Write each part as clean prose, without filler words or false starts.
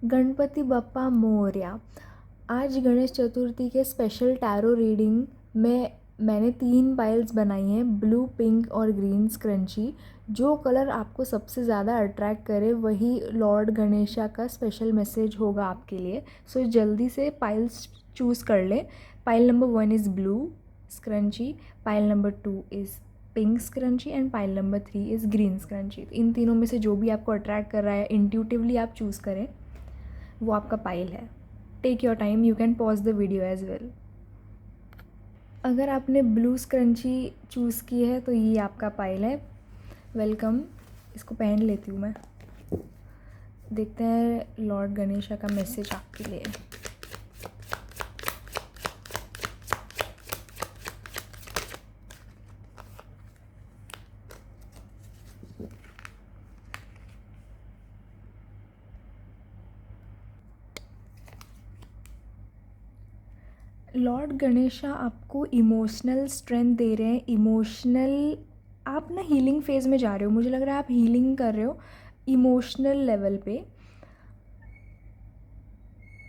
गणपति बप्पा मोरया। आज गणेश चतुर्थी के special tarot reading में मैंने 3 पाइल्स बनाई हैं, ब्लू, पिंक और ग्रीन स्क्रंची। जो कलर आपको सबसे ज़्यादा अट्रैक्ट करे वही लॉर्ड गणेशा का स्पेशल मैसेज होगा आपके लिए। सो जल्दी से पाइल्स चूज़ कर लें। Pile number 1 is blue scrunchie, pile number 2 is pink scrunchie and pile number 3 is green scrunchie. इन तीनों में से जो भी आपको अट्रैक्ट कर रहा है इंट्यूटिवली आप चूज़ करें, वो आपका पाइल है। Take your time, you can pause the video as well. अगर आपने ब्लू स्क्रंची चूज़ की है तो ये आपका पाइल है। वेलकम। इसको पहन लेती हूँ मैं। देखते हैं लॉर्ड गणेशा का मैसेज आपके लिए। लॉर्ड गणेशा आपको इमोशनल स्ट्रेंथ दे रहे हैं। इमोशनल आप ना हीलिंग फेज़ में जा रहे हो, मुझे लग रहा है आप हीलिंग कर रहे हो इमोशनल लेवल पे।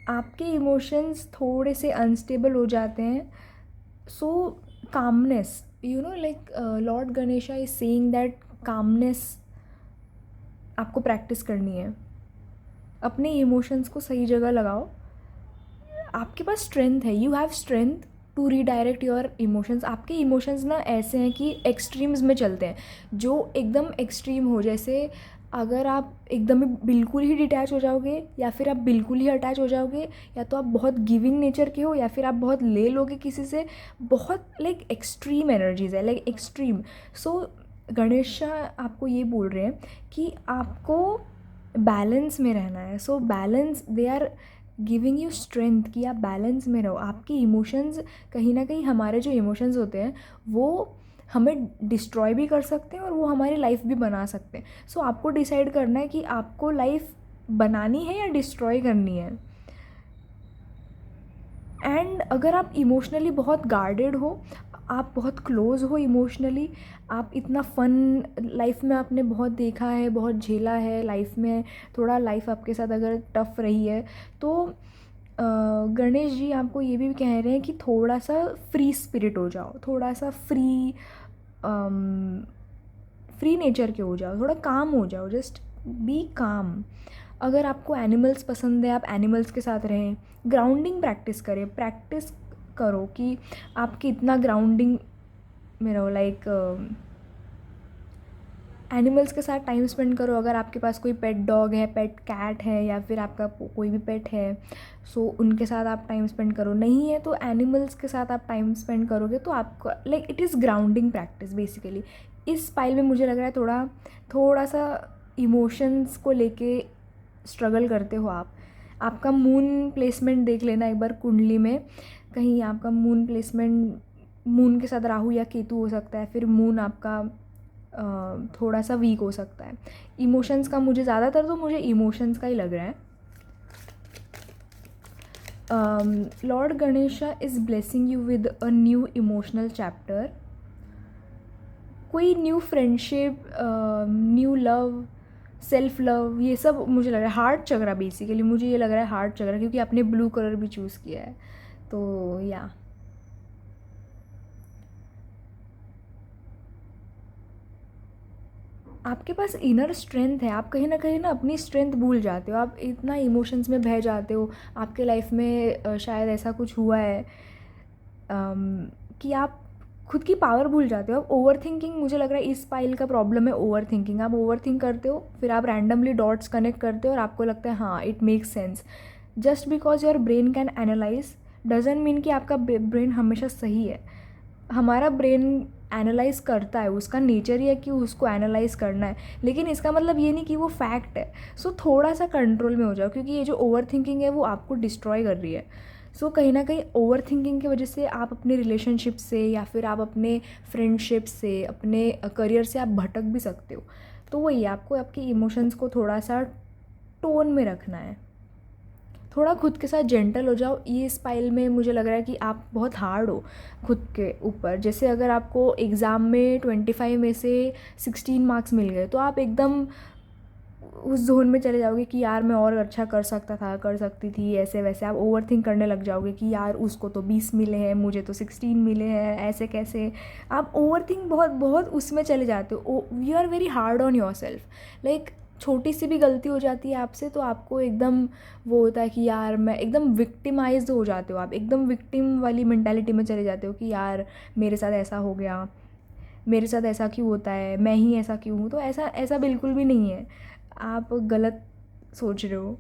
आपके इमोशंस थोड़े से अनस्टेबल हो जाते हैं। So calmness, you know, like lord Ganesha is saying that calmness आपको प्रैक्टिस करनी है। अपने इमोशंस को सही जगह लगाओ। आपके पास स्ट्रेंथ है, you have strength to redirect your emotions. आपके इमोशंस ना ऐसे हैं कि एक्सट्रीम्स में चलते हैं, जो एकदम एक्सट्रीम हो। जैसे अगर आप एकदम ही बिल्कुल ही डिटैच हो जाओगे, या फिर आप बिल्कुल ही अटैच हो जाओगे, या तो आप बहुत गिविंग नेचर के हो, या फिर आप बहुत ले लोगे किसी से। बहुत लाइक एक्सट्रीम एनर्जीज है, लाइक एक्सट्रीम। सो गणेशा आपको ये बोल रहे हैं कि आपको बैलेंस में रहना है। So balance, they are giving you strength कि आप बैलेंस में रहो। आपके इमोशंस कहीं ना कहीं, हमारे जो इमोशंस होते हैं वो हमें डिस्ट्रॉय भी कर सकते हैं और वो हमारी लाइफ भी बना सकते हैं। सो आपको डिसाइड करना है कि आपको लाइफ बनानी है या डिस्ट्रॉय करनी है। एंड अगर आप इमोशनली बहुत गार्डेड हो, आप बहुत क्लोज़ हो इमोशनली, आप इतना फ़न लाइफ में आपने बहुत देखा है, बहुत झेला है लाइफ में, थोड़ा लाइफ आपके साथ अगर टफ़ रही है, तो गणेश जी आपको ये भी कह रहे हैं कि थोड़ा सा फ्री स्पिरिट हो जाओ, थोड़ा सा फ्री नेचर के हो जाओ, थोड़ा काम हो जाओ, जस्ट बी काम। अगर आपको एनिमल्स पसंद है, आप एनिमल्स के साथ रहें। ग्राउंडिंग प्रैक्टिस करें, प्रैक्टिस करो कि आप कितना ग्राउंडिंग में रहो। लाइक एनिमल्स के साथ टाइम स्पेंड करो। अगर आपके पास कोई पेट डॉग है, पेट कैट है, या फिर आपका कोई भी पेट है, सो उनके साथ आप टाइम स्पेंड करो। नहीं है तो एनिमल्स के साथ आप टाइम स्पेंड करोगे तो आपको like it is grounding practice basically. इस पाइल में मुझे लग रहा है थोड़ा सा इमोशंस को लेके स्ट्रगल करते हो आप। आपका मून प्लेसमेंट देख लेना एक बार कुंडली में। कहीं आपका मून प्लेसमेंट, मून के साथ राहु या केतु हो सकता है, फिर मून आपका थोड़ा सा वीक हो सकता है। इमोशंस का मुझे ज़्यादातर तो मुझे इमोशंस का ही लग रहा है। Lord Ganesha is blessing you with a new emotional chapter. कोई new friendship, new love, self love, ये सब मुझे लग रहा है। हार्ट चक्रा बेसिकली मुझे ये लग रहा है, हार्ट चक्रा, क्योंकि आपने ब्लू कलर भी चूज़ किया है। तो या आपके पास इनर स्ट्रेंथ है। आप कहीं ना अपनी स्ट्रेंथ भूल जाते हो, आप इतना इमोशंस में बह जाते हो। आपके लाइफ में शायद ऐसा कुछ हुआ है कि आप खुद की पावर भूल जाते हो। आप ओवर थिंकिंग, मुझे लग रहा है इस पाइल का प्रॉब्लम है ओवर थिंकिंग। आप ओवर थिंक करते हो, फिर आप रैंडमली डॉट्स कनेक्ट करते हो और आपको लगता है हाँ it makes sense. Just because your brain can analyse doesn't mean कि आपका ब्रेन हमेशा सही है। हमारा ब्रेन एनालाइज करता है, उसका नेचर ही है कि उसको एनालाइज करना है, लेकिन इसका मतलब ये नहीं कि वो फैक्ट है। सो थोड़ा सा कंट्रोल में हो जाओ, क्योंकि ये जो ओवर थिंकिंग है वो आपको डिस्ट्रॉय कर रही है। सो कहीं ना कहीं ओवर थिंकिंग की वजह से आप अपने रिलेशनशिप से, या फिर आप अपने फ्रेंडशिप से, अपने करियर से आप भटक भी सकते हो। तो वही, आपको आपके इमोशंस को थोड़ा सा टोन में रखना है। थोड़ा खुद के साथ जेंटल हो जाओ। ये स्पाइल में मुझे लग रहा है कि आप बहुत हार्ड हो खुद के ऊपर। जैसे अगर आपको एग्ज़ाम में 25 में से 16 मार्क्स मिल गए, तो आप एकदम उस जोन में चले जाओगे कि यार मैं और अच्छा कर सकता था, कर सकती थी, ऐसे वैसे आप ओवर थिंक करने लग जाओगे कि यार उसको तो 20 मिले हैं, मुझे तो 16 मिले हैं, ऐसे कैसे। आप ओवर थिंक बहुत बहुत उसमें चले जाते हो, you are very hard on yourself. Like छोटी सी भी गलती हो जाती है आपसे तो आपको एकदम वो होता है कि यार मैं एकदम विक्टिमाइज्ड हो जाते हो, आप एकदम विक्टिम वाली मेंटालिटी में चले जाते हो कि यार मेरे साथ ऐसा हो गया, मेरे साथ ऐसा क्यों होता है, मैं ही ऐसा क्यों हूँ। तो ऐसा ऐसा बिल्कुल भी नहीं है, आप गलत सोच रहे हो।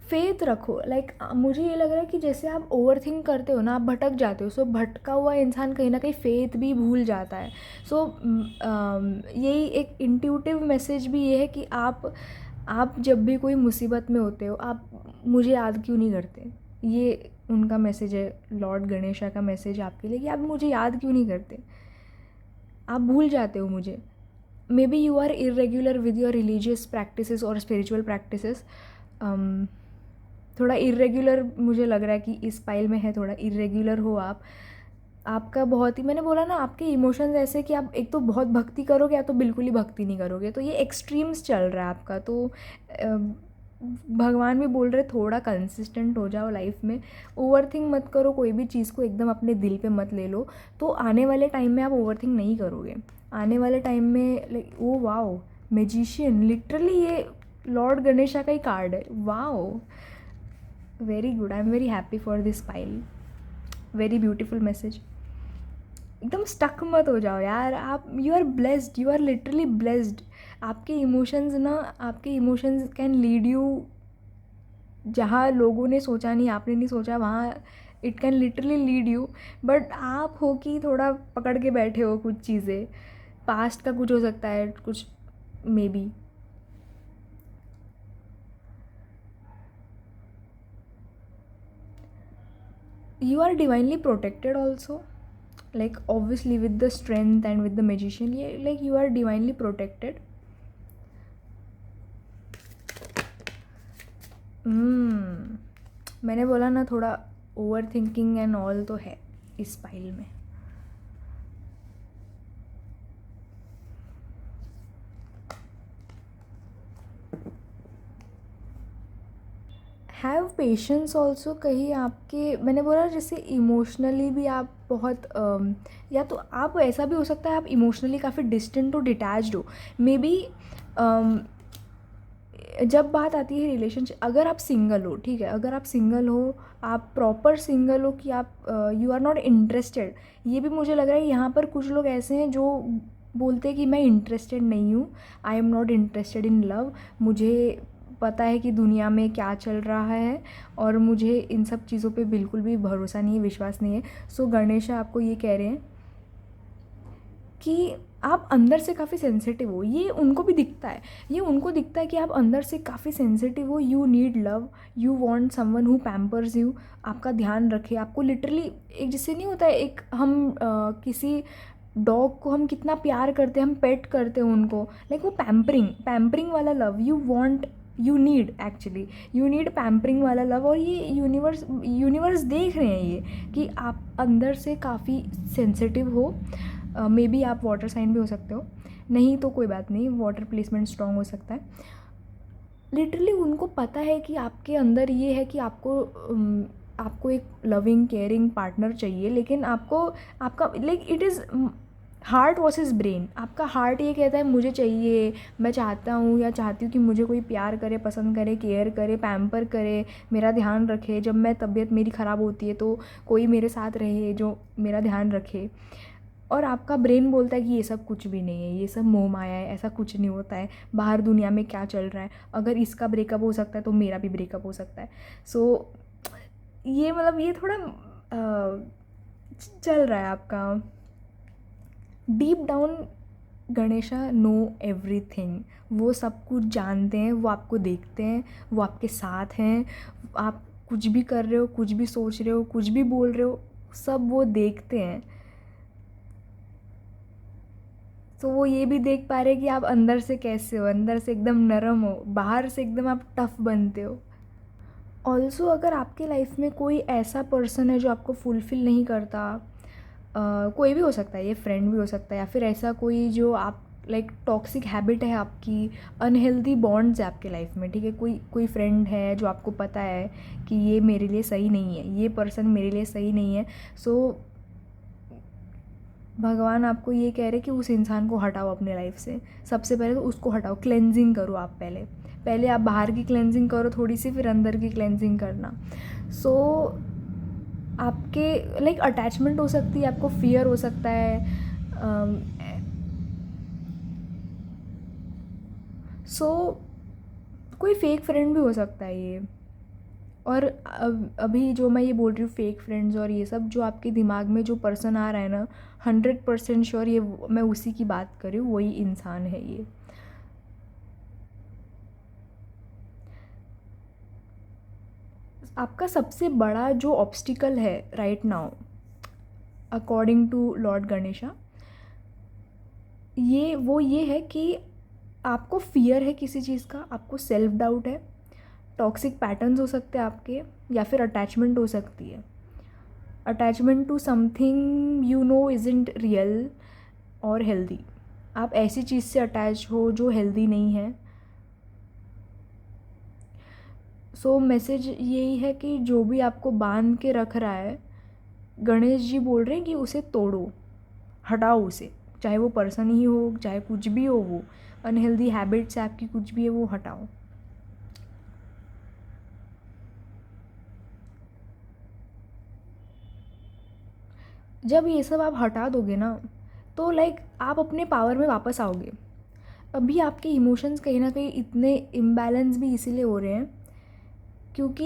फेथ रखो। लाइक मुझे ये लग रहा है कि जैसे आप ओवर थिंक करते हो ना, आप भटक जाते हो। सो भटका हुआ इंसान कहीं ना कहीं फेथ भी भूल जाता है। सो यही एक इंट्यूटिव मैसेज भी ये है कि आप जब भी कोई मुसीबत में होते हो, आप मुझे याद क्यों नहीं करते। ये उनका मैसेज है, लॉर्ड गणेशा का मैसेज आपके लिए कि आप मुझे याद क्यों नहीं करते, आप भूल जाते हो मुझे। Maybe you are irregular with your religious practices और स्पिरिचुअल प्रैक्टिसेस। थोड़ा इरेग्युलर मुझे लग रहा है कि इस पाइल में है, थोड़ा इरेग्युलर हो आप। आपका बहुत ही, मैंने बोला ना, आपके इमोशंस ऐसे कि आप एक तो बहुत भक्ति करोगे या तो बिल्कुल ही भक्ति नहीं करोगे। तो ये एक्सट्रीम्स चल रहा है आपका। तो भगवान भी बोल रहे थोड़ा कंसिस्टेंट हो जाओ लाइफ में, ओवरथिंक मत करो, कोई भी चीज़ को एकदम अपने दिल पे मत ले लो। तो आने वाले टाइम में आप ओवरथिंक नहीं करोगे। आने वाले टाइम में like oh wow, magician, literally ये लॉर्ड गणेशा का ही कार्ड है। Wow, very good, I am very happy for this pile, very beautiful message. एकदम स्टक मत हो जाओ यार आप, you are blessed, you are literally blessed. आपके इमोशंस ना, आपके इमोशंस कैन लीड यू जहाँ लोगों ने सोचा नहीं, आपने नहीं सोचा, वहाँ it can literally lead you. But आप हो कि थोड़ा पकड़ के बैठे हो कुछ चीज़ें, पास्ट का कुछ हो सकता है, कुछ may be. You are divinely protected also, like obviously with the strength and with the magician, yeah, like you are divinely protected. मैंने बोला ना थोड़ा ओवर थिंकिंग एंड ऑल तो है इस फाइल में। हैव पेशेंस ऑल्सो, कहीं आपके, मैंने बोला जैसे इमोशनली भी आप बहुत या तो आप ऐसा भी हो सकता है आप इमोशनली काफ़ी डिस्टेंट हो, डिटैच्ड हो मे बी। जब बात आती है रिलेशनशिप, अगर आप सिंगल हो, ठीक है, अगर आप सिंगल हो, आप प्रॉपर सिंगल हो कि आप यू आर नॉट इंटरेस्टेड। ये भी मुझे लग रहा है यहाँ पर कुछ लोग ऐसे हैं जो बोलते हैं कि मैं इंटरेस्टेड नहीं हूँ, I am not interested in love, मुझे पता है कि दुनिया में क्या चल रहा है और मुझे इन सब चीज़ों पे बिल्कुल भी भरोसा नहीं है, विश्वास नहीं है। सो गणेशा आपको ये कह रहे हैं कि आप अंदर से काफ़ी सेंसिटिव हो। ये उनको भी दिखता है, ये उनको दिखता है कि आप अंदर से काफ़ी सेंसिटिव हो। You need love, you want someone who Pampers you, आपका ध्यान रखे, आपको लिटरली। एक जिससे नहीं होता है, एक हम किसी डॉग को हम कितना प्यार करते हैं, हम पेट करते हैं उनको, लाइक वो पैम्परिंग, पैम्परिंग वाला love you want, you need, actually you need pampering वाला लव। और ये यूनिवर्स देख रहे हैं ये कि आप अंदर से काफ़ी सेंसिटिव हो। मे बी आप वाटर साइन भी हो सकते हो, नहीं तो कोई बात नहीं, वाटर प्लेसमेंट स्ट्रॉन्ग हो सकता है। लिटरली उनको पता है कि आपके अंदर ये है कि आपको एक लविंग केयरिंग पार्टनर चाहिए, लेकिन आपको आपका like it is heart versus brain. आपका हार्ट ये कहता है मुझे चाहिए, मैं चाहता हूँ या चाहती हूँ कि मुझे कोई प्यार करे, पसंद करे, केयर करे, पैम्पर करे, मेरा ध्यान रखे, जब मैं तबीयत मेरी ख़राब होती है तो कोई मेरे साथ रहे जो मेरा ध्यान रखे। और आपका ब्रेन बोलता है कि ये सब कुछ भी नहीं है, ये सब मोह माया है, ऐसा कुछ नहीं होता है, बाहर दुनिया में क्या चल रहा है, अगर इसका ब्रेकअप हो सकता है तो मेरा भी ब्रेकअप हो सकता है। सो ये मतलब ये थोड़ा चल रहा है आपका। Deep down Ganesha know everything, वो सब कुछ जानते हैं, वो आपको देखते हैं, वो आपके साथ हैं। आप कुछ भी कर रहे हो, कुछ भी सोच रहे हो, कुछ भी बोल रहे हो, सब वो देखते हैं। तो वो ये भी देख पा रहे हैं कि आप अंदर से कैसे हो, अंदर से एकदम नरम हो, बाहर से एकदम आप टफ बनते हो। ऑल्सो अगर आपके लाइफ में कोई ऐसा पर्सन है जो आपको फुलफ़िल नहीं करता, कोई भी हो सकता है, ये फ्रेंड भी हो सकता है या फिर ऐसा कोई जो आप लाइक टॉक्सिक हैबिट है आपकी, अनहेल्दी बॉन्ड्स है आपके लाइफ में, ठीक है। कोई फ्रेंड है जो आपको पता है कि ये मेरे लिए सही नहीं है, ये पर्सन मेरे लिए सही नहीं है, सो भगवान आपको ये कह रहे कि उस इंसान को हटाओ अपने लाइफ से। सबसे पहले तो उसको हटाओ, क्लेंजिंग करो आप पहले आप बाहर की क्लेंजिंग करो थोड़ी सी, फिर अंदर की क्लेंजिंग करना। सो आपके लाइक अटैचमेंट हो सकती है, आपको फियर हो सकता है, सो कोई फेक फ्रेंड भी हो सकता है ये। और अभी जो मैं ये बोल रही हूँ फेक फ्रेंड्स और ये सब, जो आपके दिमाग में जो पर्सन आ रहा है ना, 100% श्योर ये मैं उसी की बात कर रही हूँ, वही इंसान है ये। आपका सबसे बड़ा जो ऑब्स्टिकल है right now according to lord Ganesha, ये है कि आपको फियर है किसी चीज़ का, आपको सेल्फ डाउट है, टॉक्सिक पैटर्न्स हो सकते हैं आपके, या फिर अटैचमेंट हो सकती है, attachment to something you know isn't real और हेल्दी। आप ऐसी चीज़ से अटैच हो जो हेल्दी नहीं है। सो मैसेज यही है कि जो भी आपको बांध के रख रहा है, गणेश जी बोल रहे हैं कि उसे तोड़ो, हटाओ उसे, चाहे वो पर्सन ही हो, चाहे कुछ भी हो, वो अनहेल्दी हैबिट्स आपकी कुछ भी है वो हटाओ। जब ये सब आप हटा दोगे ना, तो लाइक आप अपने पावर में वापस आओगे। अभी आपके इमोशंस कहीं ना कहीं इतने इम्बैलेंस भी इसीलिए हो रहे हैं क्योंकि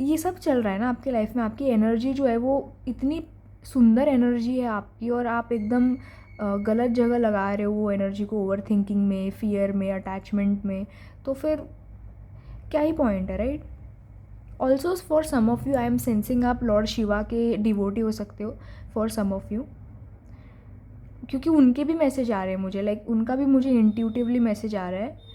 ये सब चल रहा है ना आपके लाइफ में। आपकी एनर्जी जो है वो इतनी सुंदर एनर्जी है आपकी, और आप एकदम गलत जगह लगा रहे हो वो एनर्जी को, ओवर थिंकिंग में, फियर में, अटैचमेंट में। तो फिर क्या ही पॉइंट है, right. Also for some of you I am sensing आप लॉर्ड शिवा के डिवोटी हो सकते हो, फॉर सम ऑफ यू, क्योंकि उनके भी मैसेज आ रहे हैं मुझे, लाइक उनका भी मुझे इंट्यूटिवली मैसेज आ रहा है।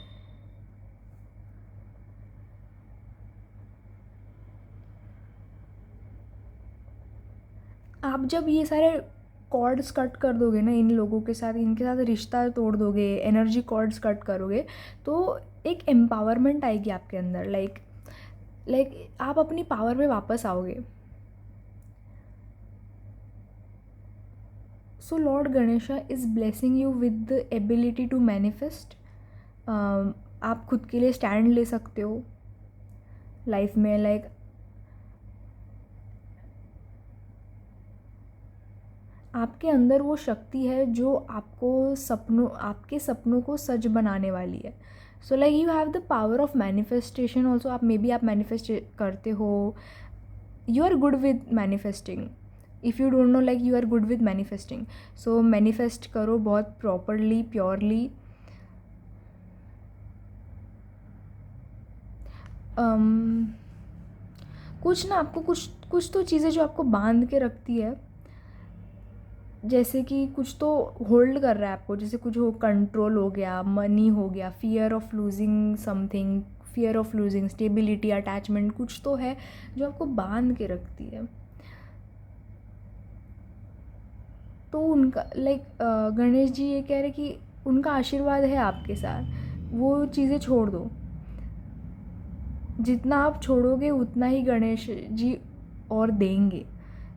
आप जब ये सारे कॉर्ड्स कट कर दोगे ना इन लोगों के साथ, इनके साथ रिश्ता तोड़ दोगे, एनर्जी कॉर्ड्स कट करोगे, तो एक एम्पावरमेंट आएगी आपके अंदर, लाइक आप अपनी पावर में वापस आओगे। So lord Ganesha is blessing you with the ability to manifest. आप खुद के लिए स्टैंड ले सकते हो लाइफ में, लाइक आपके अंदर वो शक्ति है जो आपके सपनों को सच बनाने वाली है। So like you have the power of manifestation also. आप मे बी आप मैनिफेस्ट करते हो, you are good with manifesting. If you don't know, like you are good with manifesting. So manifest करो बहुत प्रॉपरली, प्योरली। कुछ ना आपको कुछ तो चीज़ें जो आपको बांध के रखती है, जैसे कि कुछ तो होल्ड कर रहा है आपको, जैसे कुछ हो, कंट्रोल हो गया, मनी हो गया, fear of losing something, fear of losing stability, attachment, कुछ तो है जो आपको बांध के रखती है। तो उनका लाइक गणेश जी ये कह रहे कि उनका आशीर्वाद है आपके साथ, वो चीज़ें छोड़ दो। जितना आप छोड़ोगे उतना ही गणेश जी और देंगे।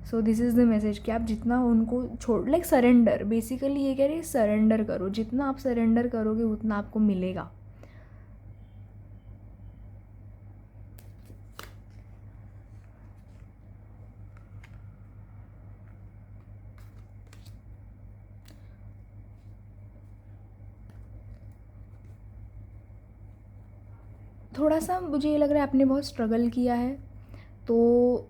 So this is the message कि आप जितना उनको छोड़, लाइक सरेंडर, बेसिकली ये कह रहे हैं सरेंडर करो, जितना आप सरेंडर करोगे उतना आपको मिलेगा। थोड़ा सा मुझे ये लग रहा है आपने बहुत स्ट्रगल किया है, तो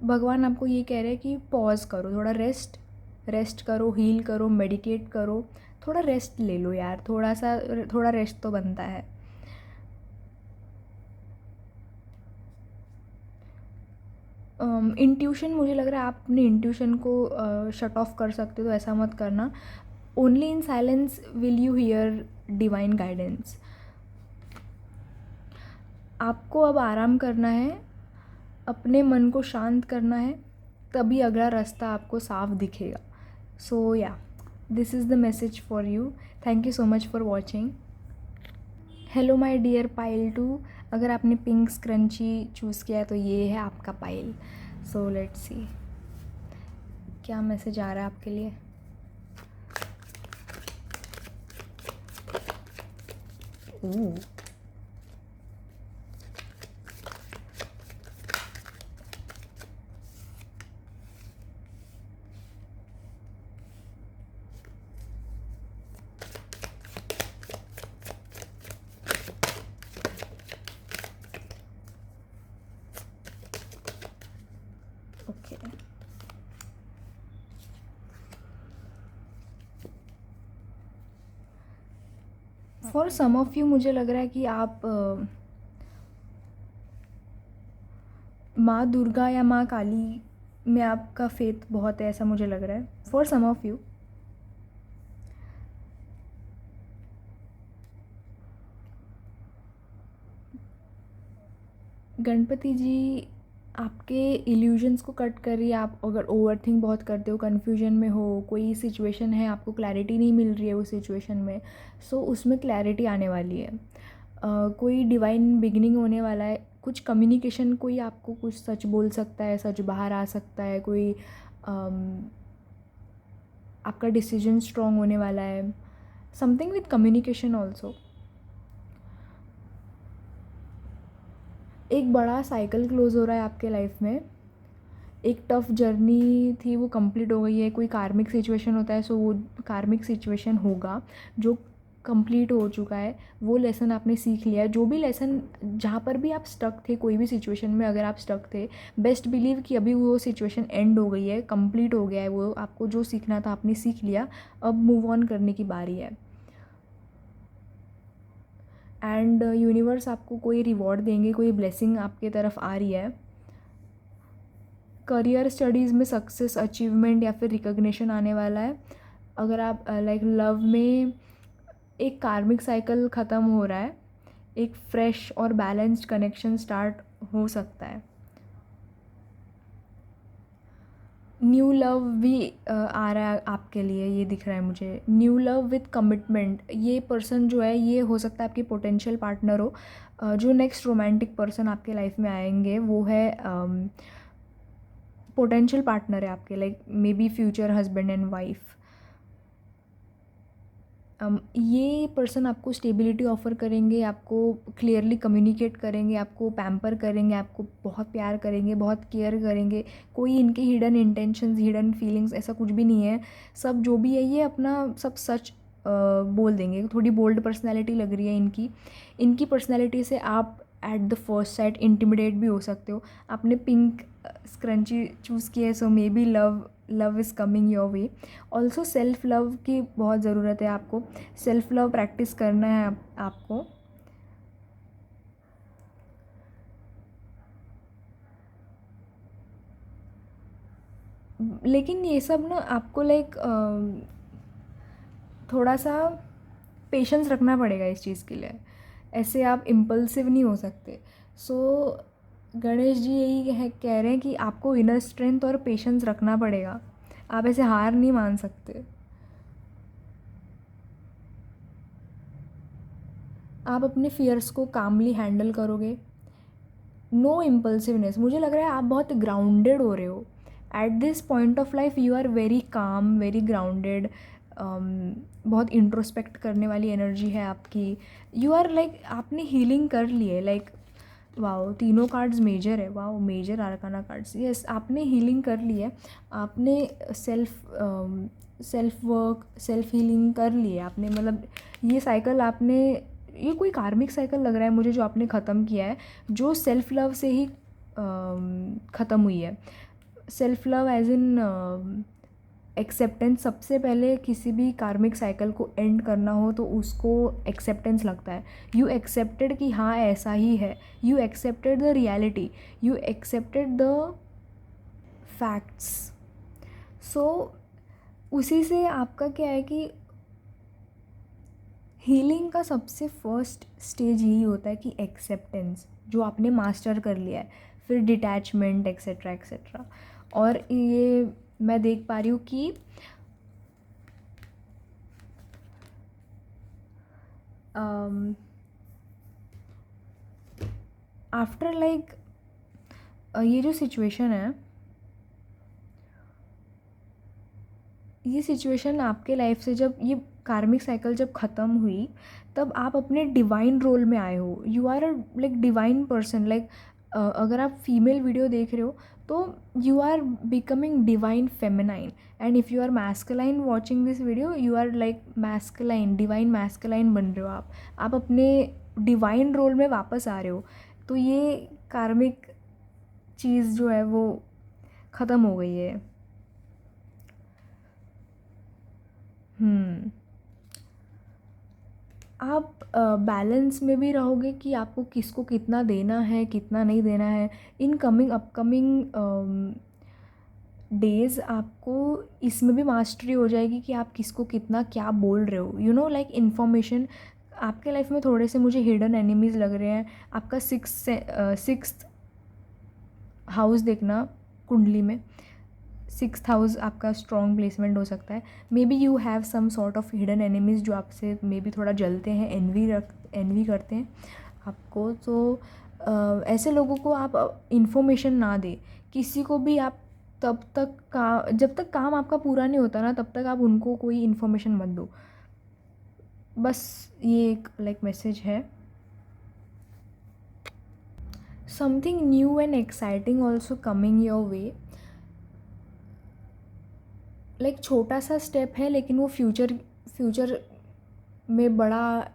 भगवान आपको ये कह रहे हैं कि पॉज करो, थोड़ा रेस्ट करो, हील करो, मेडिटेट करो, थोड़ा रेस्ट ले लो यार, थोड़ा रेस्ट तो बनता है। इंट्यूशन, मुझे लग रहा है आप अपने इंट्यूशन को शट ऑफ कर सकते हो, तो ऐसा मत करना। Only in silence will you here divine guidance. आपको अब आराम करना है, अपने मन को शांत करना है, तभी अगला रास्ता आपको साफ दिखेगा। So yeah, this is the message for you. Thank you so much for watching. Hello my dear pile 2, अगर आपने पिंक स्क्रंची चूज़ किया है तो ये है आपका पाइल. सो लेट्स सी क्या मैसेज आ रहा है आपके लिए. Oh, okay. For some of you मुझे लग रहा है कि आप माँ दुर्गा या माँ काली में आपका फेथ बहुत है, ऐसा मुझे लग रहा है for some of you. Ganpati ji आपके इल्यूजन्स को कट कर रही है. आप अगर ओवरथिंक बहुत करते हो, कन्फ्यूजन में हो, कोई सिचुएशन है, आपको क्लैरिटी नहीं मिल रही है उस सिचुएशन में, सो उसमें क्लैरिटी आने वाली है. कोई डिवाइन बिगिनिंग होने वाला है. कुछ कम्युनिकेशन, कोई आपको कुछ सच बोल सकता है, सच बाहर आ सकता है. कोई आपका डिसीजन स्ट्रॉन्ग होने वाला है. Something with communication also. एक बड़ा साइकिल क्लोज हो रहा है आपके लाइफ में. एक टफ़ जर्नी थी, वो कंप्लीट हो गई है. कोई कार्मिक सिचुएशन होता है, सो वो कार्मिक सिचुएशन होगा जो कंप्लीट हो चुका है. वो लेसन आपने सीख लिया है. जो भी लेसन, जहाँ पर भी आप स्टक थे, कोई भी सिचुएशन में अगर आप स्टक थे, बेस्ट बिलीव कि अभी वो सिचुएशन एंड हो गई है, कंप्लीट हो गया है. वो आपको जो सीखना था आपने सीख लिया. अब मूव ऑन करने की बारी है. एंड यूनिवर्स आपको कोई रिवॉर्ड देंगे, कोई ब्लेसिंग आपके तरफ आ रही है. करियर स्टडीज़ में सक्सेस, अचीवमेंट या फिर रिकग्निशन आने वाला है. अगर आप लाइक लव में, एक कार्मिक साइकिल ख़त्म हो रहा है. एक फ्रेश और बैलेंस्ड कनेक्शन स्टार्ट हो सकता है. न्यू लव भी आ रहा है आपके लिए, ये दिख रहा है मुझे. New love with commitment. ये पर्सन जो है, ये हो सकता है आपकी पोटेंशियल पार्टनर हो. जो नेक्स्ट रोमांटिक पर्सन आपके लाइफ में आएंगे वो है पोटेंशियल पार्टनर है आपके, like may be future husband and wife. ये पर्सन आपको स्टेबिलिटी ऑफ़र करेंगे, आपको क्लियरली कम्युनिकेट करेंगे, आपको पैम्पर करेंगे, आपको बहुत प्यार करेंगे, बहुत केयर करेंगे. कोई इनके हिडन इंटेंशंस, हिडन फीलिंग्स ऐसा कुछ भी नहीं है. सब जो भी है ये अपना सब सच बोल देंगे. थोड़ी बोल्ड पर्सनैलिटी लग रही है इनकी. इनकी पर्सनैलिटी से आप at the first sight intimidate भी हो सकते हो. आपने पिंक स्क्रंची चूज़ किया है, so maybe love is coming your way. Also self love की बहुत ज़रूरत है आपको. सेल्फ लव प्रैक्टिस करना है आपको. लेकिन ये सब ना आपको लाइक थोड़ा सा पेशेंस रखना पड़ेगा इस चीज़ के लिए. ऐसे आप इम्पल्सिव नहीं हो सकते. सो गणेश जी यही कह रहे हैं कि आपको इनर स्ट्रेंथ और पेशेंस रखना पड़ेगा. आप ऐसे हार नहीं मान सकते. आप अपने फियर्स को कामली हैंडल करोगे. No impulsiveness. मुझे लग रहा है आप बहुत ग्राउंडेड हो रहे हो. At this point of life you are very calm, very grounded. बहुत इंट्रोस्पेक्ट करने वाली एनर्जी है आपकी. यू आर लाइक, आपने हीलिंग कर ली है. लाइक वाओ, तीनों कार्ड्स मेजर है. वाओ, मेजर आर्काना कार्ड्स. यस, आपने हीलिंग कर ली है. आपने सेल्फ वर्क, सेल्फ हीलिंग कर ली है आपने. मतलब ये साइकिल आपने, ये कोई कार्मिक साइकिल लग रहा है मुझे जो आपने ख़त्म किया है, जो सेल्फ लव से ही ख़त्म हुई है. Self love as in acceptance. सबसे पहले किसी भी कार्मिक साइकिल को एंड करना हो तो उसको एक्सेप्टेंस लगता है. यू एक्सेप्टेड कि हाँ ऐसा ही है. You accepted the reality. You accepted the facts. So उसी से आपका क्या है कि हीलिंग का सबसे फर्स्ट स्टेज यही होता है कि एक्सेप्टेंस, जो आपने मास्टर कर लिया है. फिर डिटैचमेंट एक्सेट्रा एक्सेट्रा. और ये मैं देख पा रही हूँ कि आफ्टर लाइक ये जो सिचुएशन है, ये सिचुएशन आपके लाइफ से जब ये कार्मिक साइकिल जब ख़त्म हुई, तब आप अपने डिवाइन रोल में आए हो. You are a like divine person. Like अगर आप फीमेल वीडियो देख रहे हो तो you are becoming divine feminine. And if you are masculine watching this video, you are like masculine, divine masculine बन रहे हो आप अपने डिवाइन रोल में वापस आ रहे हो. तो ये कार्मिक चीज़ जो है वो ख़त्म हो गई है. आप बैलेंस में भी रहोगे कि आपको किसको कितना देना है, कितना नहीं देना है. इन कमिंग अपकमिंग डेज़ आपको इसमें भी मास्टरी हो जाएगी कि आप किसको कितना क्या बोल रहे हो. लाइक इन्फॉर्मेशन आपके लाइफ में थोड़े से मुझे हिडन एनिमीज़ लग रहे हैं. आपका सिक्स्थ हाउस देखना कुंडली में. सिक्स्थ हाउस आपका स्ट्रॉन्ग प्लेसमेंट हो सकता है. Maybe you have some sort of hidden enemies जो आपसे मे बी थोड़ा जलते हैं, एनवी करते हैं आपको. तो ऐसे लोगों को आप इन्फॉर्मेशन ना दें किसी को भी. आप तब तक जब तक काम आपका पूरा नहीं होता ना, तब तक आप उनको कोई इन्फॉर्मेशन मत दो. बस ये एक लाइक मैसेज है. Something new and exciting also coming your way. Like छोटा सा स्टेप है लेकिन वो फ्यूचर में बड़ा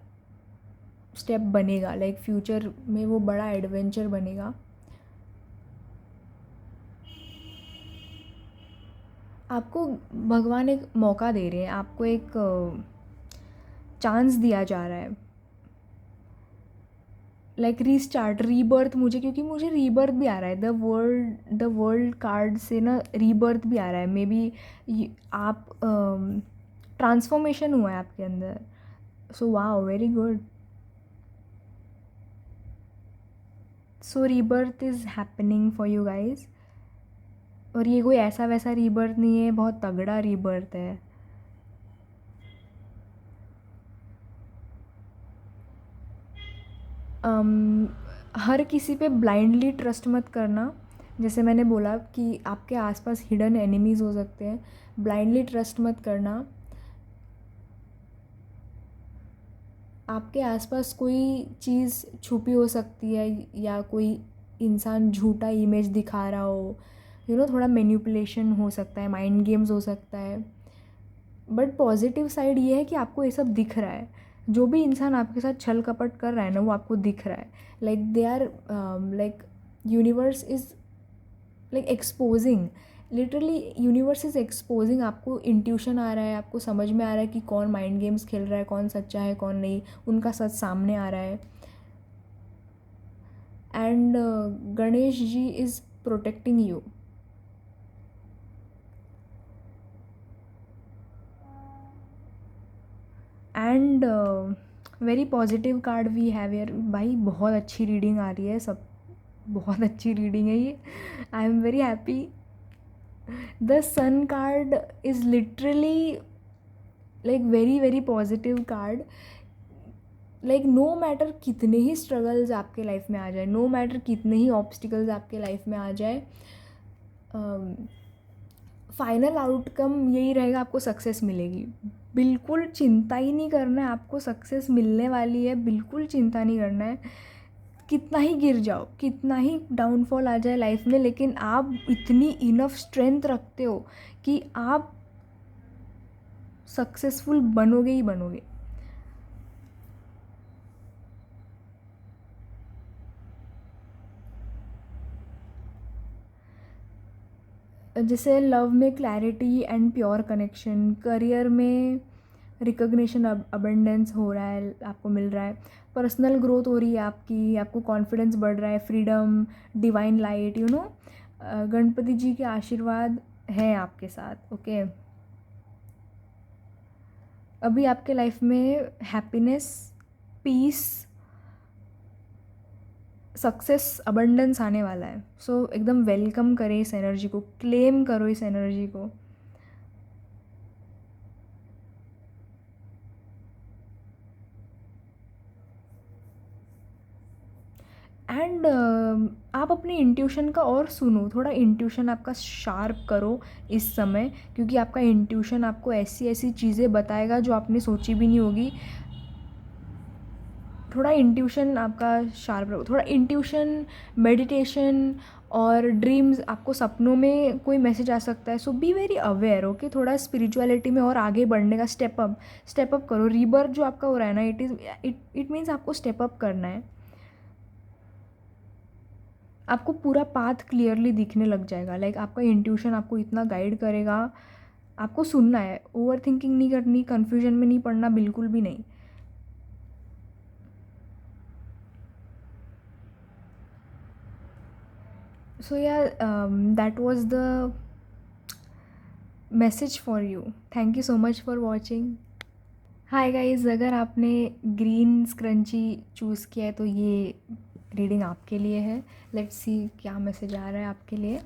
स्टेप बनेगा. लाइक फ्यूचर में वो बड़ा एडवेंचर बनेगा. आपको भगवान एक मौका दे रहे हैं, आपको एक चांस दिया जा रहा है. Like restart, rebirth. क्योंकि मुझे रीबर्थ भी आ रहा है. द वर्ल्ड कार्ड से ना रीबर्थ भी आ रहा है. मे बी आप ट्रांसफॉर्मेशन हुआ है आपके अंदर. So wow, very good. So rebirth is happening for you guys. और ये कोई ऐसा वैसा रीबर्थ नहीं है, बहुत तगड़ा रीबर्थ है. हर किसी पे ब्लाइंडली ट्रस्ट मत करना. जैसे मैंने बोला कि आपके आसपास हिडन एनिमीज़ हो सकते हैं. ब्लाइंडली ट्रस्ट मत करना. आपके आसपास कोई चीज़ छुपी हो सकती है, या कोई इंसान झूठा इमेज दिखा रहा हो. थोड़ा मैनिपुलेशन हो सकता है, माइंड गेम्स हो सकता है. बट पॉजिटिव साइड ये है कि आपको ये सब दिख रहा है. जो भी इंसान आपके साथ छल कपट कर रहा है ना, वो आपको दिख रहा है. Like they are like universe is like exposing. Literally universe is exposing. आपको इंट्यूशन आ रहा है, आपको समझ में आ रहा है कि कौन माइंड गेम्स खेल रहा है, कौन सच्चा है, कौन नहीं. उनका सच सामने आ रहा है. And Ganesh ji is protecting you. And very positive card we have here. भाई बहुत अच्छी रीडिंग आ रही है सब. बहुत अच्छी रीडिंग है ये. I am very happy. The sun card is literally like very very positive card. Like no matter कितने ही स्ट्रगल्स आपके लाइफ में आ जाए, नो मैटर कितने ही ऑब्स्टिकल्स आपके लाइफ में आ जाए, फाइनल आउटकम यही रहेगा, आपको सक्सेस मिलेगी. बिल्कुल चिंता ही नहीं करना है, आपको सक्सेस मिलने वाली है. बिल्कुल चिंता नहीं करना है. कितना ही गिर जाओ, कितना ही डाउनफॉल आ जाए लाइफ में, लेकिन आप इतनी इनफ स्ट्रेंथ रखते हो कि आप सक्सेसफुल बनोगे ही बनोगे. जैसे लव में clarity and pure connection, career में रिकग्निशन, अबंडेंस हो रहा है, आपको मिल रहा है. पर्सनल ग्रोथ हो रही है आपकी, आपको कॉन्फिडेंस बढ़ रहा है, फ्रीडम, डिवाइन लाइट. गणपति जी के आशीर्वाद हैं आपके साथ. ओके. अभी आपके लाइफ में हैप्पीनेस, पीस, सक्सेस, अबंडेंस आने वाला है. सो एकदम वेलकम करें इस एनर्जी को, क्लेम करो इस एनर्जी को. एंड आप अपनी इंट्यूशन का और सुनो, थोड़ा इंट्यूशन आपका शार्प करो इस समय, क्योंकि आपका इंट्यूशन आपको ऐसी ऐसी चीज़ें बताएगा जो आपने सोची भी नहीं होगी। थोड़ा इंट्यूशन आपका शार्प रखो, थोड़ा इंट्यूशन, मेडिटेशन और ड्रीम्स, आपको सपनों में कोई मैसेज आ सकता है। सो बी वेरी अवेयर, ओके। थोड़ा स्पिरिचुअलिटी में और आगे बढ़ने का स्टेप अप करो। रीबर्थ जो आपका हो रहा है ना, इट मीन्स आपको स्टेप अप करना है। आपको पूरा पाथ क्लियरली दिखने लग जाएगा। लाइक आपका इंट्यूशन आपको इतना गाइड करेगा, आपको सुनना है, ओवर थिंकिंग नहीं करनी, कन्फ्यूजन में नहीं पड़ना, बिल्कुल भी नहीं। सो यार, that was the message for you. Thank you so much for watching. Hi guys, अगर आपने ग्रीन स्क्रंची चूज़ किया है तो ये रीडिंग आपके लिए है। लेट्स सी क्या मैसेज आ रहा है आपके लिए।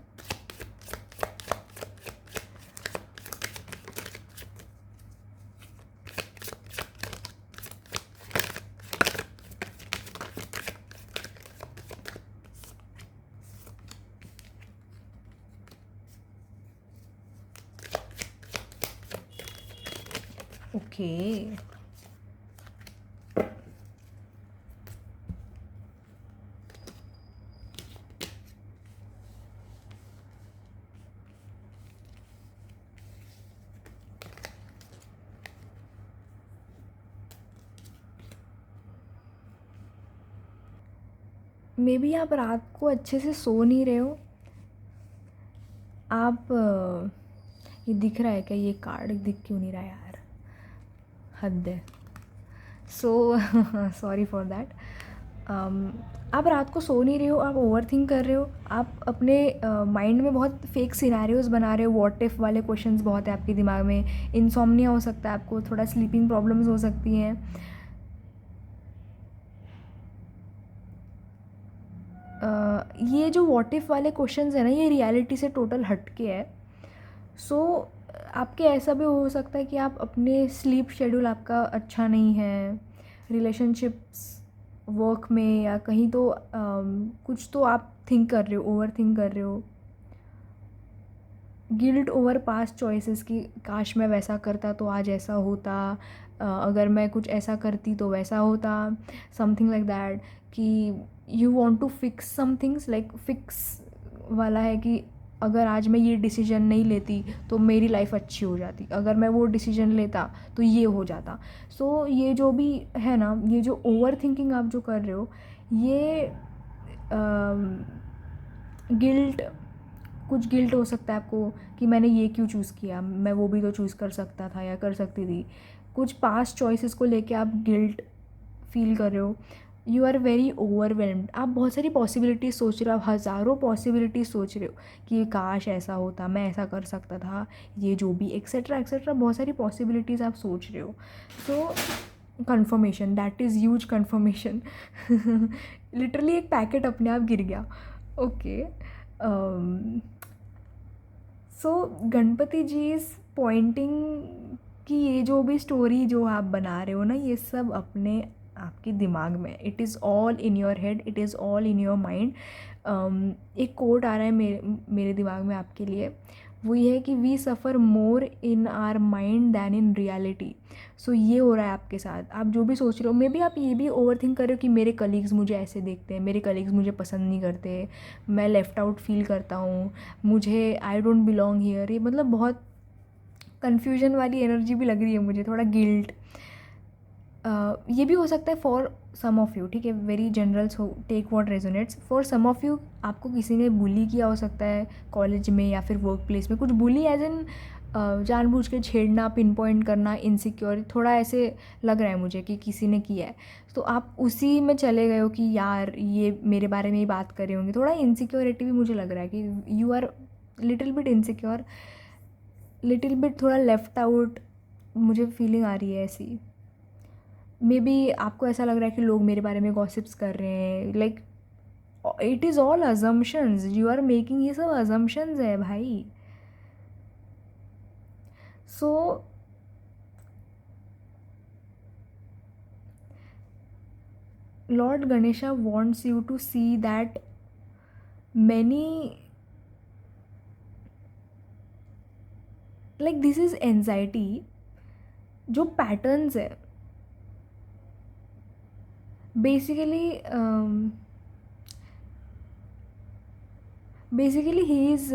ओके, मे बी आप रात को अच्छे से सो नहीं रहे हो। आप ये दिख रहा है क्या? ये कार्ड दिख क्यों नहीं रहा यार, हद है। So sorry for that. आप रात को सो नहीं रहे हो, आप ओवर थिंक कर रहे हो, आप अपने माइंड में बहुत फेक सिनेरियोज बना रहे हो। व्हाट इफ़ वाले क्वेश्चंस बहुत है आपके दिमाग में। इंसोम्निया हो सकता है आपको, थोड़ा स्लीपिंग प्रॉब्लम्स हो सकती हैं। ये जो व्हाट इफ़ वाले क्वेश्चंस है ना, ये रियलिटी से टोटल हटके है। सो आपके ऐसा भी हो सकता है कि आप अपने स्लीप शेड्यूल आपका अच्छा नहीं है, रिलेशनशिप्स, वर्क में या कहीं तो कुछ तो आप थिंक कर रहे हो, ओवर थिंक कर रहे हो। गिल्ट ओवर पास्ट चॉइसेस की काश मैं वैसा करता तो आज ऐसा होता, अगर मैं कुछ ऐसा करती तो वैसा होता, समथिंग लाइक दैट। कि you want to fix some things, like fix वाला है कि अगर आज मैं ये डिसीजन नहीं लेती तो मेरी लाइफ अच्छी हो जाती, अगर मैं वो डिसीजन लेता तो ये हो जाता। सो ये जो भी है ना, ये जो ओवर थिंकिंग आप जो कर रहे हो, ये गिल्ट, कुछ गिल्ट हो सकता है आपको कि मैंने ये क्यों चूज़ किया, मैं वो भी तो चूज़ कर सकता था या कर सकती थी। कुछ पास्ट चॉइसेस को लेके आप गिल्ट फील कर रहे हो। यू आर वेरी ओवरवेलम्ड, आप बहुत सारी पॉसिबिलिटीज़ सोच रहे हो, आप हज़ारों पॉसिबिलिटीज़ सोच रहे हो कि काश ऐसा होता, मैं ऐसा कर सकता था, ये जो भी एक्सेट्रा एक्सेट्रा, बहुत सारी पॉसिबिलिटीज़ आप सोच रहे हो। So confirmation, that is huge confirmation. Literally एक पैकेट अपने आप गिर गया। Okay, so Ganpati ji is pointing कि ये जो भी स्टोरी जो आप बना रहे हो ना, ये सब अपने आपके दिमाग में, it is all in your head, it is all in your mind. एक कोट आ रहा है मेरे दिमाग में आपके लिए, वो ये है कि we suffer more in our mind than in reality. So ये हो रहा है आपके साथ, आप जो भी सोच रहे हो, मे बी आप ये भी ओवर थिंक कर रहे हो कि मेरे कलीग्स मुझे ऐसे देखते हैं, मेरे कलीग्स मुझे पसंद नहीं करते, मैं लेफ़्ट आउट फील करता हूँ, मुझे आई डोंट बिलोंग हियर। ये मतलब बहुत कन्फ्यूजन वाली एनर्जी भी लग रही है मुझे, थोड़ा गिल्ट। ये भी हो सकता है फॉर सम ऑफ़ यू, ठीक है, very general, so take what resonates. For some of you, आपको किसी ने बुली किया हो सकता है कॉलेज में या फिर वर्क प्लेस में, कुछ बुली एज इन जानबूझ के छेड़ना, पिन पॉइंट करना, इनसिक्योर, थोड़ा ऐसे लग रहा है मुझे कि किसी ने किया है। तो आप उसी में चले गए हो कि यार ये मेरे बारे में ही बात कर रहे होंगे, थोड़ा इनसिक्योरिटी भी मुझे लग रहा है कि you are little bit insecure, little bit थोड़ा लेफ़्ट आउट, मुझे फीलिंग आ रही है ऐसी। मे बी आपको ऐसा लग रहा है कि लोग मेरे बारे में गॉसिप्स कर रहे हैं, like it is all assumptions, you are making, ये सब अजम्पशंस है भाई। So Lord Ganesha wants you to see that many, like this is anxiety जो patterns है basically. Basically he is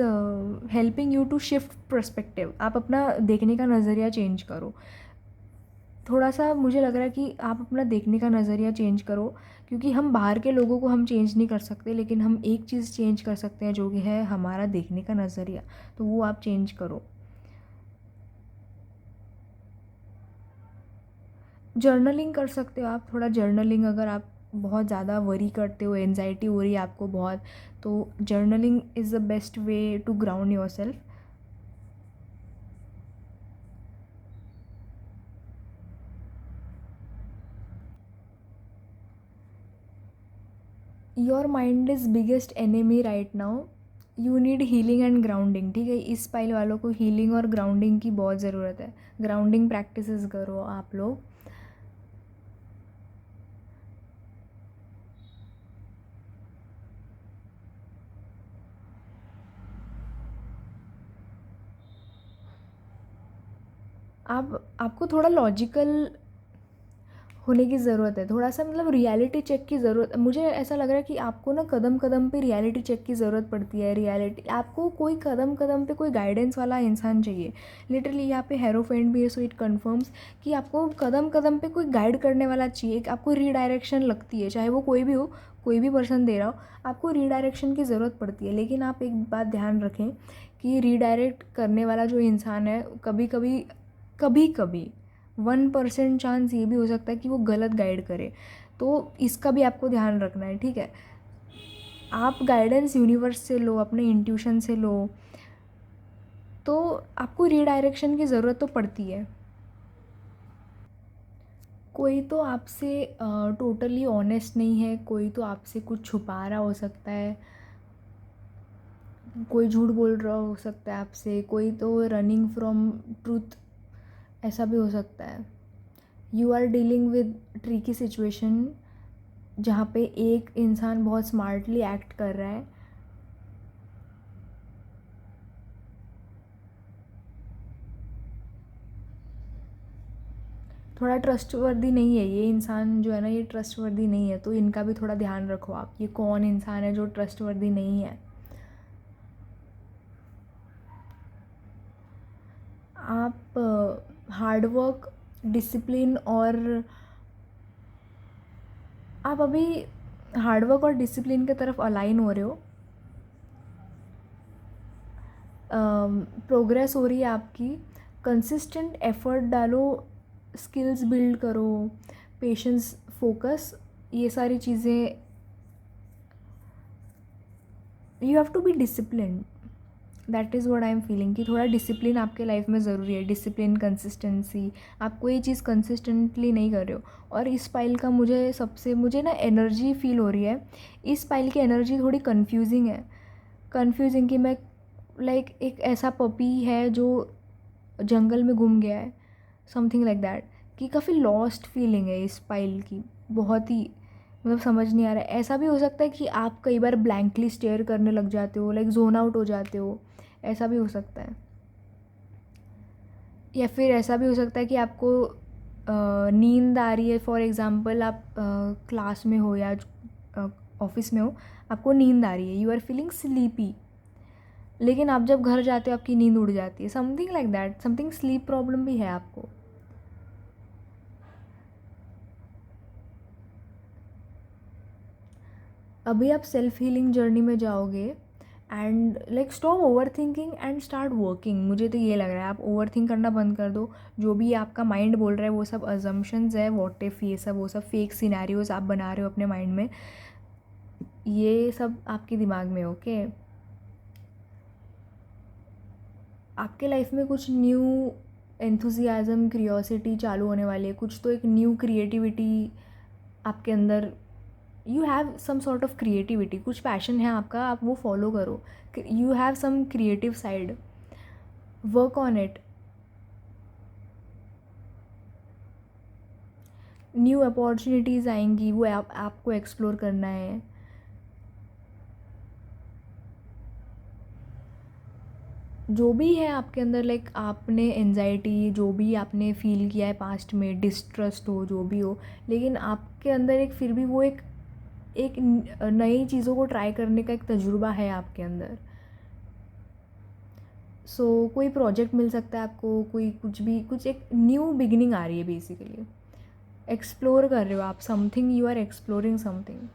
helping you to shift perspective. आप अपना देखने का नज़रिया चेंज करो. थोड़ा सा मुझे लग रहा है कि आप अपना देखने का नज़रिया चेंज करो, क्योंकि हम बाहर के लोगों को हम चेंज नहीं कर सकते, लेकिन हम एक चीज़ चेंज कर सकते हैं जो कि है हमारा देखने का नज़रिया. तो वो आप चेंज करो. जर्नलिंग कर सकते हो आप. थोड़ा जर्नलिंग, अगर आप बहुत ज़्यादा वरी करते हो, एनजाइटी हो रही है आपको बहुत, तो journaling is the best way to ground yourself. Your mind is biggest enemy right now. You need healing and grounding. ठीक है, इस पाइल वालों को हीलिंग और ग्राउंडिंग की बहुत ज़रूरत है. ग्राउंडिंग प्रैक्टिसेस करो आप लोग. आपको थोड़ा लॉजिकल होने की ज़रूरत है. थोड़ा सा मतलब रियलिटी चेक की ज़रूरत. मुझे ऐसा लग रहा है कि आपको ना कदम कदम पे रियलिटी चेक की ज़रूरत पड़ती है. रियलिटी आपको कोई कदम कदम पे कोई गाइडेंस वाला इंसान चाहिए. लिटरली यहाँ पे हेरोफेंट भी है, सो इट कन्फर्म्स कि आपको कदम कदम पे कोई गाइड करने वाला चाहिए. आपको रीडायरेक्शन लगती है, चाहे वो कोई भी हो, कोई भी पर्सन दे रहा हो, आपको रीडायरेक्शन की ज़रूरत पड़ती है. लेकिन आप एक बात ध्यान रखें कि रीडायरेक्ट करने वाला जो इंसान है, कभी कभी, कभी कभी 1% चांस ये भी हो सकता है कि वो गलत गाइड करे. तो इसका भी आपको ध्यान रखना है. ठीक है, आप गाइडेंस यूनिवर्स से लो, अपने इंट्यूशन से लो. तो आपको रीडायरेक्शन की ज़रूरत तो पड़ती है. कोई तो आपसे टोटली ऑनेस्ट नहीं है, कोई तो आपसे कुछ छुपा रहा हो सकता है, कोई झूठ बोल रहा हो सकता है आपसे, कोई तो रनिंग फ्रॉम ट्रूथ, ऐसा भी हो सकता है. You are dealing with tricky situation जहाँ पे एक इंसान बहुत स्मार्टली एक्ट कर रहा है. थोड़ा ट्रस्टवर्दी नहीं है ये इंसान जो है ना, ये ट्रस्टवर्दी नहीं है. तो इनका भी थोड़ा ध्यान रखो आप. ये कौन इंसान है जो ट्रस्टवर्दी नहीं है. आप हार्डवर्क, डिसिप्लिन और आप अभी हार्डवर्क और डिसिप्लिन की तरफ अलाइन हो रहे हो. प्रोग्रेस हो रही है आपकी. कंसिस्टेंट एफर्ट डालो, स्किल्स बिल्ड करो, पेशेंस, फोकस, ये सारी चीज़ें. You have to be discipline. That is what I am feeling कि थोड़ा डिसिप्लिन आपके लाइफ में ज़रूरी है. Discipline, consistency. आप कोई चीज़ कंसिस्टेंटली नहीं कर रहे हो. और इस पाइल का मुझे ना एनर्जी फील हो रही है. इस पाइल की एनर्जी थोड़ी कन्फ्यूजिंग है. कन्फ्यूजिंग कि मैं लाइक एक ऐसा पपी है जो जंगल में घूम गया है, समथिंग लाइक दैट. कि काफ़ी लॉस्ट फीलिंग है इस पाइल की. बहुत ही मतलब समझ नहीं आ रहा है. ऐसा भी हो सकता है कि आप कई बार ब्लैंकली स्टेयर करने लग जाते हो, लाइक जोन आउट हो जाते हो. ऐसा भी हो सकता है. या फिर ऐसा भी हो सकता है कि आपको नींद आ रही है. फॉर एग्ज़ाम्पल, आप क्लास में हो या ऑफिस में हो, आपको नींद आ रही है, यू आर फीलिंग स्लीपी. लेकिन आप जब घर जाते हो आपकी नींद उड़ जाती है. Something like that. Something sleep problem भी है आपको. अभी आप सेल्फ हीलिंग जर्नी में जाओगे. And like stop over thinking and start working. मुझे तो ये लग रहा है आप ओवर थिंक करना बंद कर दो. जो भी आपका माइंड बोल रहा है वो सब अजम्पशंस है, व्हाट इफ, ये सब वो सब फेक सिनेरियोज आप बना रहे हो अपने माइंड में. ये सब आपके दिमाग में. ओके, आपके लाइफ में कुछ न्यू एंथुजियाज़म, क्रियोसिटी चालू होने वाली है. कुछ तो एक न्यू क्रिएटिविटी आपके अंदर. You have some sort of creativity. कुछ पैशन है आपका, आप वो फॉलो करो. You have some creative side, work on it. New opportunities आएंगी, वो आपको एक्सप्लोर करना है। जो भी है आपके अंदर, लाइक आपने एनजाइटी जो भी आपने फ़ील किया है पास्ट में, डिस्ट्रस्ट हो जो भी हो, लेकिन आपके अंदर एक फिर भी वो एक नई चीज़ों को ट्राई करने का एक तजुर्बा है आपके अंदर। सो कोई प्रोजेक्ट मिल सकता है आपको, कोई कुछ भी, कुछ एक न्यू बिगिनिंग आ रही है बेसिकली। एक्सप्लोर कर रहे हो आप something, you are exploring something.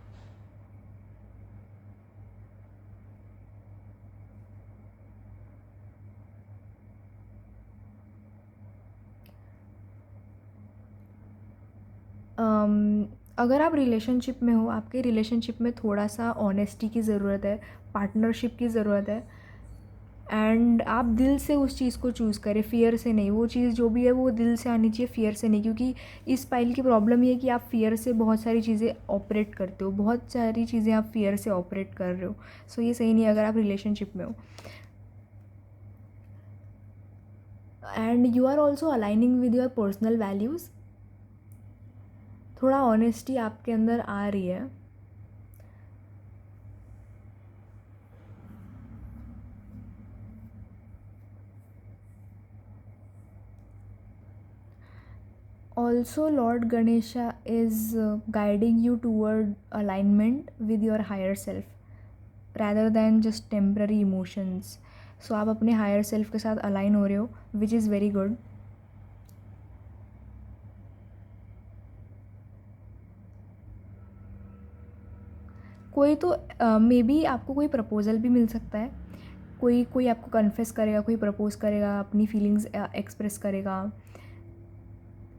अगर आप रिलेशनशिप में हो, आपके रिलेशनशिप में थोड़ा सा ऑनेस्टी की ज़रूरत है, पार्टनरशिप की ज़रूरत है, एंड आप दिल से उस चीज़ को चूज़ करें, फ़ियर से नहीं। वो चीज़ जो भी है वो दिल से आनी चाहिए, फ़ियर से नहीं। क्योंकि इस पाइल की प्रॉब्लम ये है कि आप फ़ियर से बहुत सारी चीज़ें ऑपरेट करते हो, बहुत सारी चीज़ें आप फ़ियर से ऑपरेट कर रहे हो। सो ये सही नहीं है अगर आप रिलेशनशिप में हो। And you are also aligning with your personal values. थोड़ा ऑनेस्टी आपके अंदर आ रही है। Also, Lord Ganesha is guiding you toward alignment with your higher self rather than just temporary emotions. So आप अपने higher self के साथ align हो रहे हो, which is very good. कोई तो मे बी आपको कोई प्रपोज़ल भी मिल सकता है, कोई कोई आपको कन्फेस करेगा, कोई प्रपोज़ करेगा, अपनी फीलिंग्स एक्सप्रेस करेगा,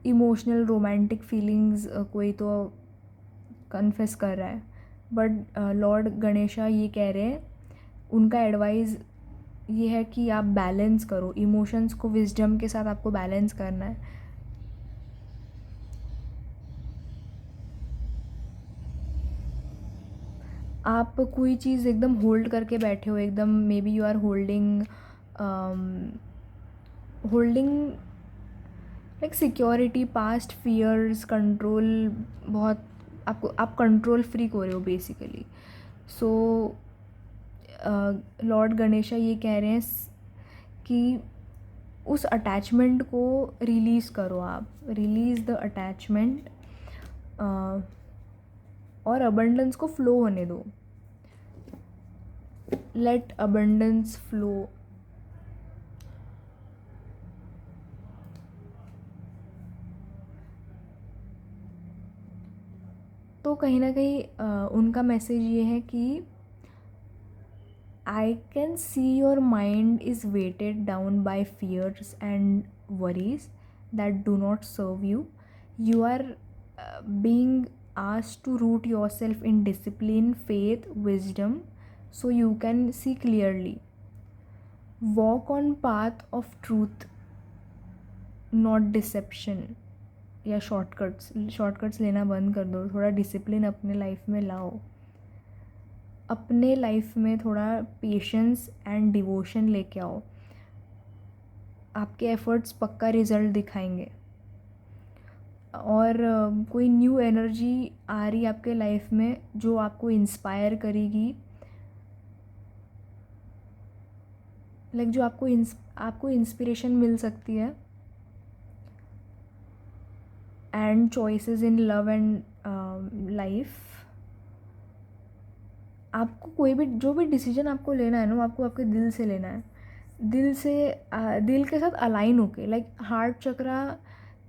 इमोशनल रोमांटिक फीलिंग्स कोई तो कन्फेस कर रहा है। बट लॉर्ड गणेशा ये कह रहे हैं, उनका एडवाइस ये है कि आप बैलेंस करो इमोशंस को, विजडम के साथ आपको बैलेंस करना है। आप कोई चीज़ एकदम होल्ड करके बैठे हो, एकदम maybe you are holding like security, past fears, control, बहुत आपको, आप कंट्रोल फ्रीक हो रहे हो बेसिकली। सो लॉर्ड गणेशा ये कह रहे हैं कि उस अटैचमेंट को रिलीज़ करो, आप रिलीज़ द अटैचमेंट और अबंडेंस को फ्लो होने दो। Let abundance flow. तो कहीं ना कहीं उनका मैसेज ये है कि I can see your mind is weighted down by fears and worries that do not serve you. You are being asked to root yourself in discipline, faith, wisdom, so you can see clearly. Walk on path of truth, not deception या shortcuts लेना बंद कर दो। थोड़ा discipline अपने life में लाओ, अपने लाइफ में थोड़ा पेशेंस एंड डिवोशन लेके आओ। आपके एफ़र्ट्स पक्का रिज़ल्ट दिखाएंगे। और कोई न्यू एनर्जी आ रही आपके लाइफ में जो आपको इंस्पायर करेगी, लाइक जो आपको इंस्पिरेशन मिल सकती है। And choices in love and life, आपको कोई भी जो भी डिसीजन आपको लेना है ना, वो आपको आपके दिल से लेना है। दिल से दिल के साथ अलाइन होके, लाइक हार्ट चक्रा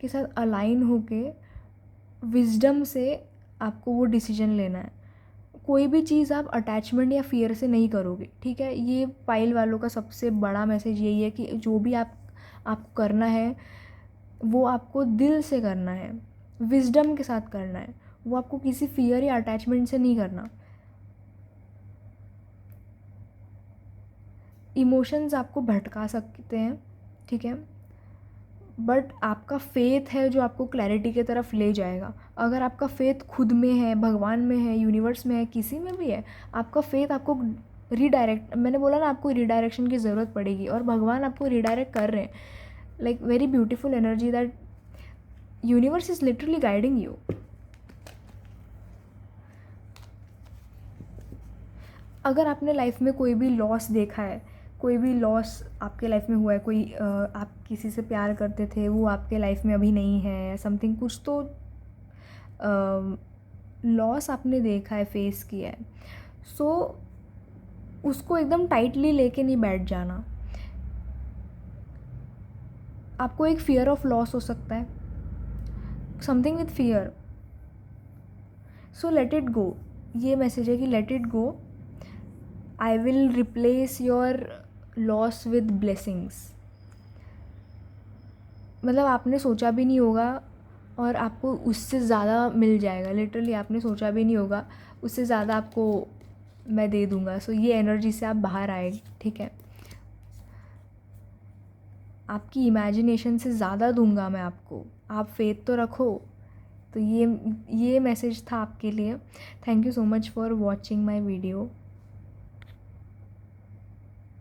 के साथ अलाइन होके, विजडम से आपको वो डिसीजन लेना है। कोई भी चीज़ आप अटैचमेंट या फियर से नहीं करोगे, ठीक है। ये पाइल वालों का सबसे बड़ा मैसेज यही है कि जो भी आपको करना है वो आपको दिल से करना है, विजडम के साथ करना है। वो आपको किसी फियर या अटैचमेंट से नहीं करना। इमोशंस आपको भटका सकते हैं, ठीक है, बट आपका फेथ है जो आपको क्लैरिटी की तरफ ले जाएगा। अगर आपका फेथ खुद में है, भगवान में है, यूनिवर्स में है, किसी में भी है, आपका फेथ आपको रीडायरेक्ट, मैंने बोला ना आपको रीडायरेक्शन की ज़रूरत पड़ेगी, और भगवान आपको रीडायरेक्ट कर रहे हैं। Like very beautiful energy that universe is literally guiding you. अगर आपने लाइफ में कोई भी लॉस देखा है, कोई भी लॉस आपके लाइफ में हुआ है, कोई आप किसी से प्यार करते थे, वो आपके लाइफ में अभी नहीं है, समथिंग, कुछ तो लॉस आपने देखा है, फेस किया है, सो उसको एकदम टाइटली लेके नहीं बैठ जाना. आपको एक फियर ऑफ लॉस हो सकता है, something with fear, so let it go. ये मैसेज है कि let it go. I will replace your loss with blessings. मतलब आपने सोचा भी नहीं होगा और आपको उससे ज़्यादा मिल जाएगा. लिटरली आपने सोचा भी नहीं होगा, उससे ज़्यादा आपको मैं दे दूँगा. सो ये एनर्जी से आप बाहर आए, ठीक है. आपकी इमेजिनेशन से ज़्यादा दूंगा मैं आपको, आप फेथ तो रखो. तो ये मैसेज था आपके लिए. Thank you so much for watching my video.